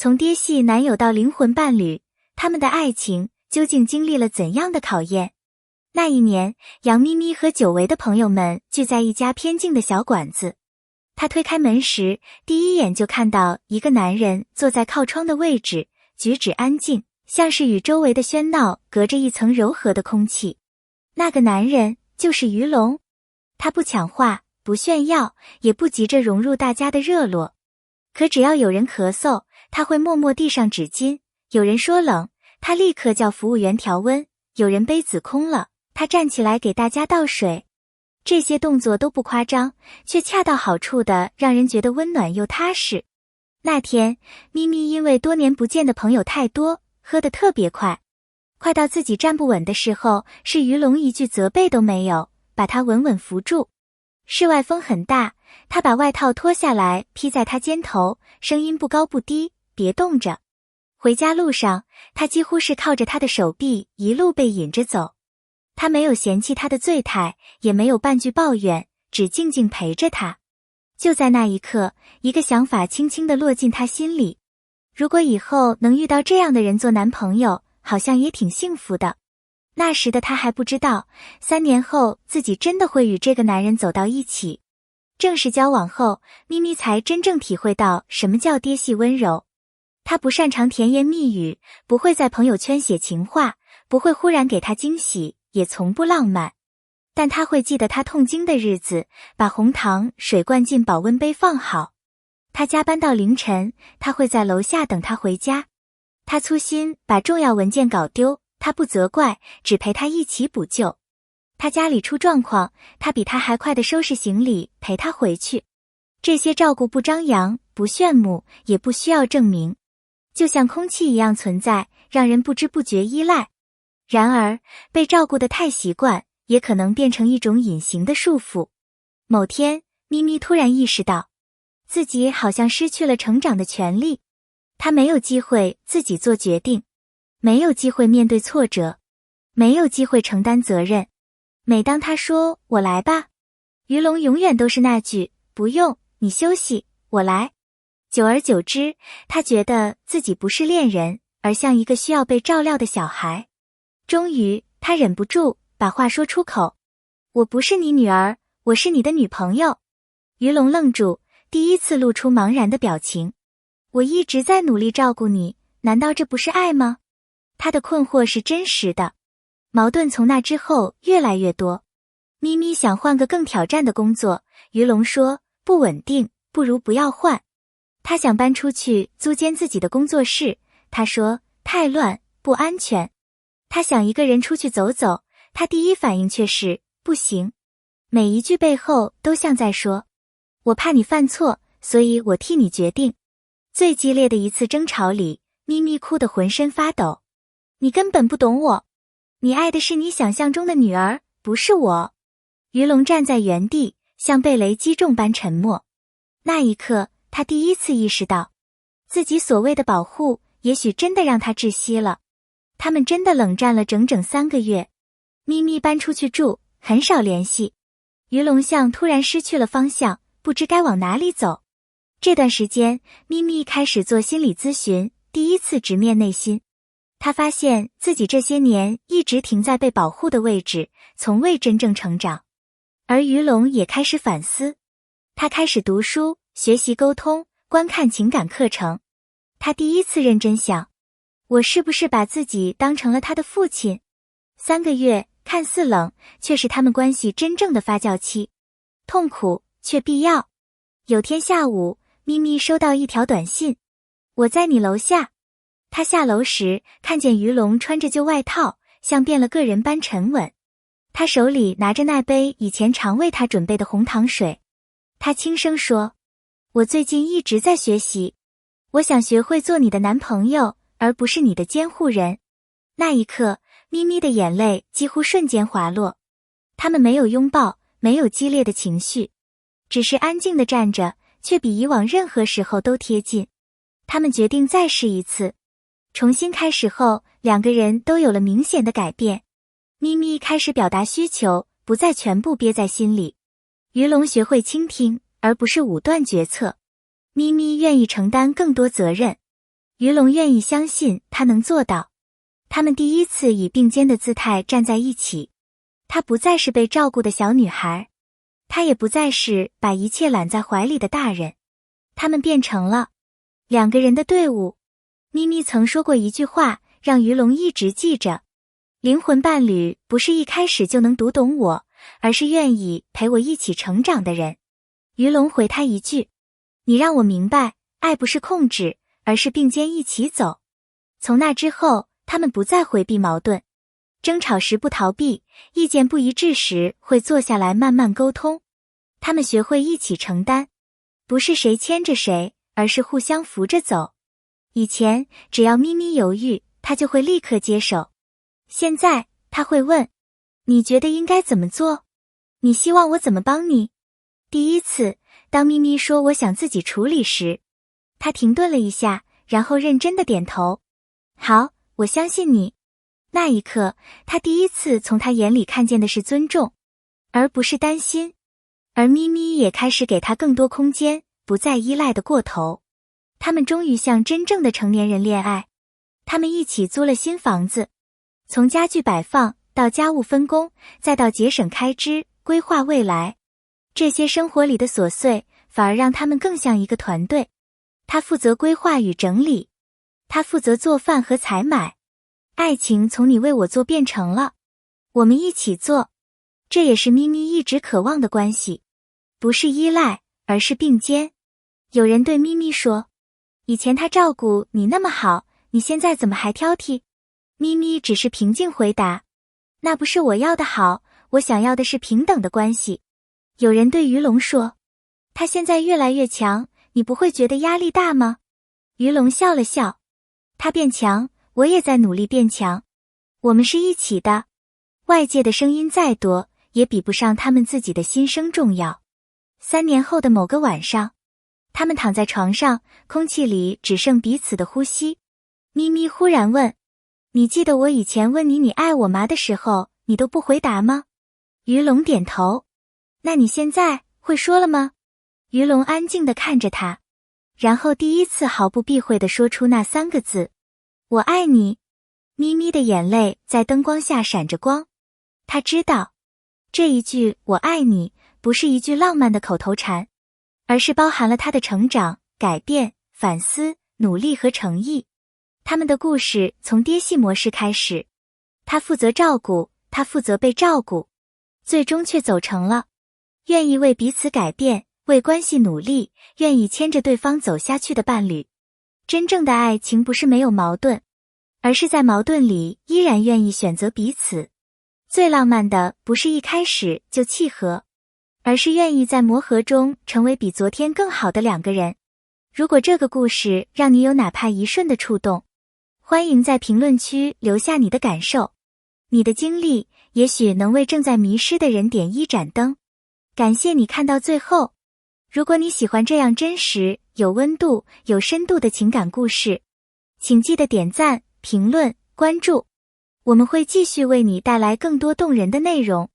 从爹系男友到灵魂伴侣，他们的爱情究竟经历了怎样的考验？那一年，杨咪咪和久违的朋友们聚在一家偏静的小馆子。她推开门时，第一眼就看到一个男人坐在靠窗的位置，举止安静，像是与周围的喧闹隔着一层柔和的空气。那个男人就是于龙。他不抢话，不炫耀，也不急着融入大家的热络。可只要有人咳嗽，他会默默递上纸巾；有人说冷，他立刻叫服务员调温；有人杯子空了，他站起来给大家倒水。这些动作都不夸张，却恰到好处的让人觉得温暖又踏实。那天，咪咪因为多年不见的朋友太多，喝得特别快。快到自己站不稳的时候，是于龙一句责备都没有，把他稳稳扶住。室外风很大，他把外套脱下来披在他肩头，声音不高不低，别冻着。回家路上，他几乎是靠着他的手臂一路被引着走。他没有嫌弃他的醉态，也没有半句抱怨，只静静陪着他。就在那一刻，一个想法轻轻地落进他心里。如果以后能遇到这样的人做男朋友，好像也挺幸福的。那时的他还不知道，3年后自己真的会与这个男人走到一起。正式交往后，咪咪才真正体会到什么叫爹系温柔。他不擅长甜言蜜语，不会在朋友圈写情话，不会忽然给他惊喜，也从不浪漫。但他会记得他痛经的日子，把红糖水灌进保温杯放好。他加班到凌晨，他会在楼下等他回家。他粗心把重要文件搞丢，他不责怪，只陪他一起补救。他家里出状况，他比他还快地收拾行李陪他回去。这些照顾不张扬，不炫目，也不需要证明，就像空气一样存在，让人不知不觉依赖。然而，被照顾得太习惯，也可能变成一种隐形的束缚。某天，咪咪突然意识到，自己好像失去了成长的权利。她没有机会自己做决定，没有机会面对挫折，没有机会承担责任。每当她说“我来吧”，于龙永远都是那句“不用，你休息，我来”。久而久之，她觉得自己不是恋人，而像一个需要被照料的小孩。终于，她忍不住把话说出口：“我不是你女儿，我是你的女朋友。”于龙愣住，第一次露出茫然的表情。我一直在努力照顾你，难道这不是爱吗？他的困惑是真实的。矛盾从那之后越来越多。咪咪想换个更挑战的工作，于龙说不稳定，不如不要换。他想搬出去租间自己的工作室，他说太乱，不安全。他想一个人出去走走，他第一反应却是不行。每一句背后都像在说，我怕你犯错，所以我替你决定。最激烈的一次争吵里，咪咪哭得浑身发抖。你根本不懂我，你爱的是你想象中的女儿，不是我。于龙站在原地，像被雷击中般沉默。那一刻，他第一次意识到，自己所谓的保护，也许真的让他窒息了。他们真的冷战了整整3个月。咪咪搬出去住，很少联系。于龙像突然失去了方向，不知该往哪里走。这段时间，咪咪开始做心理咨询，第一次直面内心。她发现自己这些年一直停在被保护的位置，从未真正成长。而于龙也开始反思，他开始读书，学习沟通，观看情感课程。他第一次认真想，我是不是把自己当成了他的父亲？3个月看似冷，却是他们关系真正的发酵期，痛苦却必要。有天下午，咪咪收到一条短信，我在你楼下。他下楼时，看见于龙穿着旧外套，像变了个人般沉稳。他手里拿着那杯以前常为他准备的红糖水。他轻声说，我最近一直在学习，我想学会做你的男朋友，而不是你的监护人。那一刻，咪咪的眼泪几乎瞬间滑落。他们没有拥抱，没有激烈的情绪，只是安静地站着，却比以往任何时候都贴近。他们决定再试一次。重新开始后，2个人都有了明显的改变。咪咪开始表达需求，不再全部憋在心里。于龙学会倾听，而不是武断决策。咪咪愿意承担更多责任。于龙愿意相信他能做到。他们第一次以并肩的姿态站在一起。她不再是被照顾的小女孩，她也不再是把一切揽在怀里的大人。他们变成了两个人的队伍。咪咪曾说过一句话，让于龙一直记着：灵魂伴侣不是一开始就能读懂我，而是愿意陪我一起成长的人。于龙回他一句：你让我明白，爱不是控制，而是并肩一起走。从那之后，他们不再回避矛盾，争吵时不逃避，意见不一致时会坐下来慢慢沟通。他们学会一起承担，不是谁牵着谁，而是互相扶着走。以前只要咪咪犹豫，他就会立刻接手。现在他会问：你觉得应该怎么做？你希望我怎么帮你？第一次，当咪咪说我想自己处理时，他停顿了一下，然后认真的点头。好，我相信你。那一刻，他第一次从他眼里看见的是尊重，而不是担心。而咪咪也开始给他更多空间，不再依赖的过头。他们终于像真正的成年人恋爱。他们一起租了新房子，从家具摆放到家务分工，再到节省开支，规划未来。这些生活里的琐碎，反而让他们更像一个团队。他负责规划与整理，他负责做饭和采买。爱情从你为我做变成了我们一起做。这也是咪咪一直渴望的关系，不是依赖，而是并肩。有人对咪咪说：以前他照顾你那么好，你现在怎么还挑剔？咪咪只是平静回答：那不是我要的好，我想要的是平等的关系。有人对于龙说：他现在越来越强，你不会觉得压力大吗？于龙笑了笑：他变强，我也在努力变强。我们是一起的，外界的声音再多，也比不上他们自己的心声重要。3年后的某个晚上，他们躺在床上，空气里只剩彼此的呼吸。咪咪忽然问：你记得我以前问你爱我吗的时候，你都不回答吗？于龙点头。那你现在会说了吗？于龙安静地看着他，然后第一次毫不避讳地说出那3个字：我爱你。咪咪的眼泪在灯光下闪着光。他知道，这一句我爱你不是一句浪漫的口头禅，而是包含了他的成长、改变、反思、努力和诚意。他们的故事从爹系模式开始，他负责照顾，他负责被照顾，最终却走成了愿意为彼此改变，为关系努力，愿意牵着对方走下去的伴侣。真正的爱情不是没有矛盾，而是在矛盾里依然愿意选择彼此。最浪漫的不是一开始就契合，而是愿意在磨合中成为比昨天更好的2个人。如果这个故事让你有哪怕一瞬的触动，欢迎在评论区留下你的感受。你的经历也许能为正在迷失的人点一盏灯。感谢你看到最后。如果你喜欢这样真实、有温度、有深度的情感故事，请记得点赞、评论、关注。我们会继续为你带来更多动人的内容。